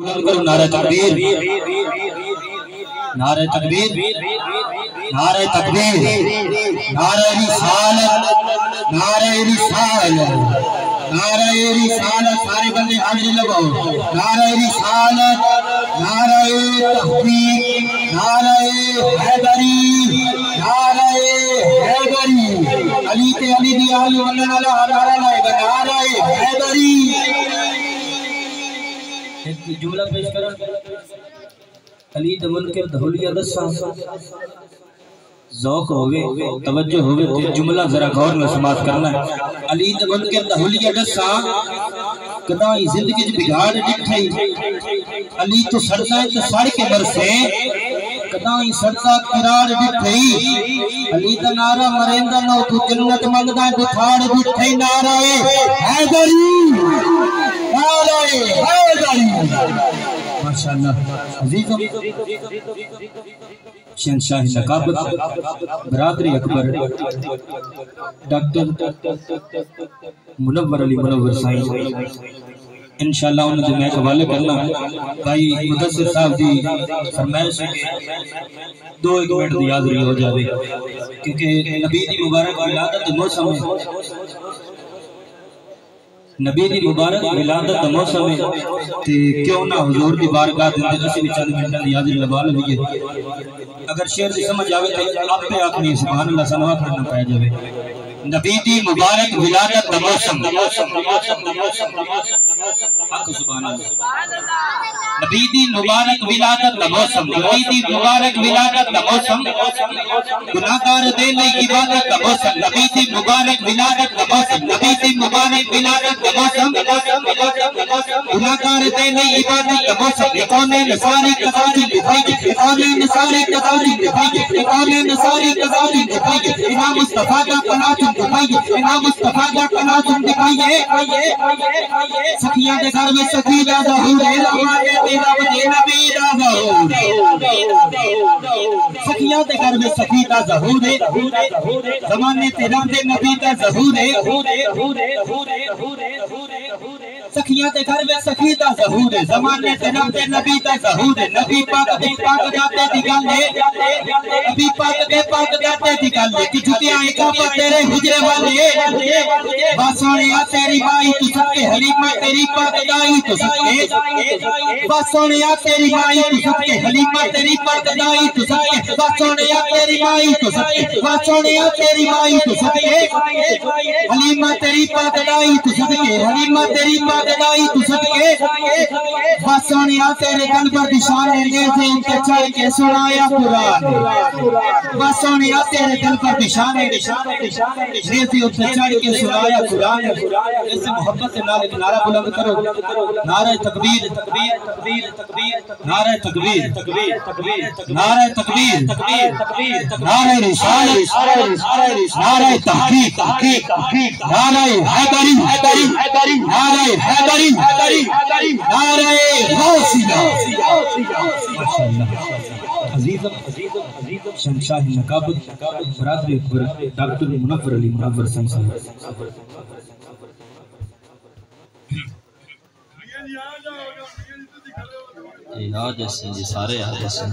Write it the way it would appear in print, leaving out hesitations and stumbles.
نعرہ تکبیر، نعرہ تکبیر، نعرہ تکبیر، نعرہ رسالت، نعرہ رسالت، نعرہ رسالت، سارے بندے حاضری لگاؤ، نعرہ رسالت، نعرہ تحقیق، نعرہ حیدری، نعرہ حیدری، علی تے علی دی آل ولن اللہ نعرہ لائے گا، نعرہ حیدری۔ ایک جملہ پیش کرا، علی دمن کے دھولیہ دسا ذوق ہوئے، توجہ ہوئے، جملہ ذرا غور میں سماعت کرنا ہے۔ علی دمن کے دھولیہ دسا کدائی زندگی جو بگاڑ ڈٹھائی، علی تو سڑتا ہے تو سڑ کے برسے، کدائی سڑتا کراڑ ڈٹھائی، علی دا نعرہ مرندہ نو تو جنت مندہ بتھاڑ ڈٹھائی، نعرہ حیدری، نعرہ حیدری۔ ماشاءاللہ عزیزوں، شہنشاہ نقابت برادری اکبر ڈاکٹر منور علی منور سائیں، انشاءاللہ انہوں نے میں حوالے کرنا بھائی مدثر صاحب دی فرمائش ہے کہ 2-1 منٹ دی حاضری ہو جاوے، کیونکہ نبی دی مبارک ولادت موسم ہے، نبی دی مبارک ولادت موسم ہے، کیوں نہ حضور دی بارگاہ دے اسی بھی چند منٹاں دی حاضری لگا لئیے۔ اگر شعر دی سمجھ آوے تو آپ پہ آخری سبحان اللہ صلوات کرنا پائے جاوے۔ نبی دی مبارک ولادت موسم، حق سبحان اللہ، نبی دی مبارک ولادت موسم، نبی دی مبارک ولادت موسم، گناہگار دے لئی عبادت موسم، نبی دی مبارک ولادت موسم، نبی دی مبارک ولادت موسم، گناہگار دے لئی عبادت موسم، کون نصاری قضاوی دکھائیے، کون نصاری قضاوی دکھائیے، کون نصاری قضاوی دکھائیے، امام مصطفیٰ کا قناعت دکھائیے، امام مصطفیٰ کا قناعت دکھائیے۔ سکھیاں دے گھر میں سکھی دا ظہور ہے، ہمارے تیرا وجہ نبی دا ظہور ہے، سکھیاں دے گھر میں سکھی دا ظہور ہے، زمانے تیرا دے نبی دا ظہور ہے، سکھیاں دے گھر میں سکھی دا ظہور ہے، زمانے تیرا دے نبی دا ظہور ہے، نبی پاک دے پاک جاتے دی گل ہے، نبی پاک دے پاک جاتے دی گل ہے، کہ جھکیاں اکابہ تیرے حجرے والے، باسونیا تیری مائی تو سکے، حلیمہ تیری پاک دائی تو سکے، باسونیا تیری مائی تو سکے، حلیمہ تیری پاک دائی تو سکے، باسونیا تیری مائی تو سکے، باسونیا تیری مائی تو سکے، حلیمہ تیری پاک دائی تو سکے، حلیمہ تیری پاک دائی تو سکے، باسونیا تیرے دل پر دشانے نیزے انتے چڑھ کے سنایا قرآن، باسونیا تیرے دل پر دشانے نیزے انتے چڑھ کے سنایا قرآن۔ اس سے محبت سے نعرہ نعرہ بلند کرو، نعرہ تکبیر، تکبیر، تکبیر، تکبیر، نعرہ تکبیر، تکبیر، تکبیر، نعرہ تکبیر، تکبیر، تکبیر، نعرہ رسالت، نعرہ تحقیق، تحقیق، نعرہ حیدری، حیدری، نعرہ حیدری، نعرہ غوثیہ۔ ماشاءاللہ عزیزم، شہنشاہ نقابت برادری اکبر ڈاکٹر منور علی منور سائیں صاحب۔ آ جیسے سارے آ جیسے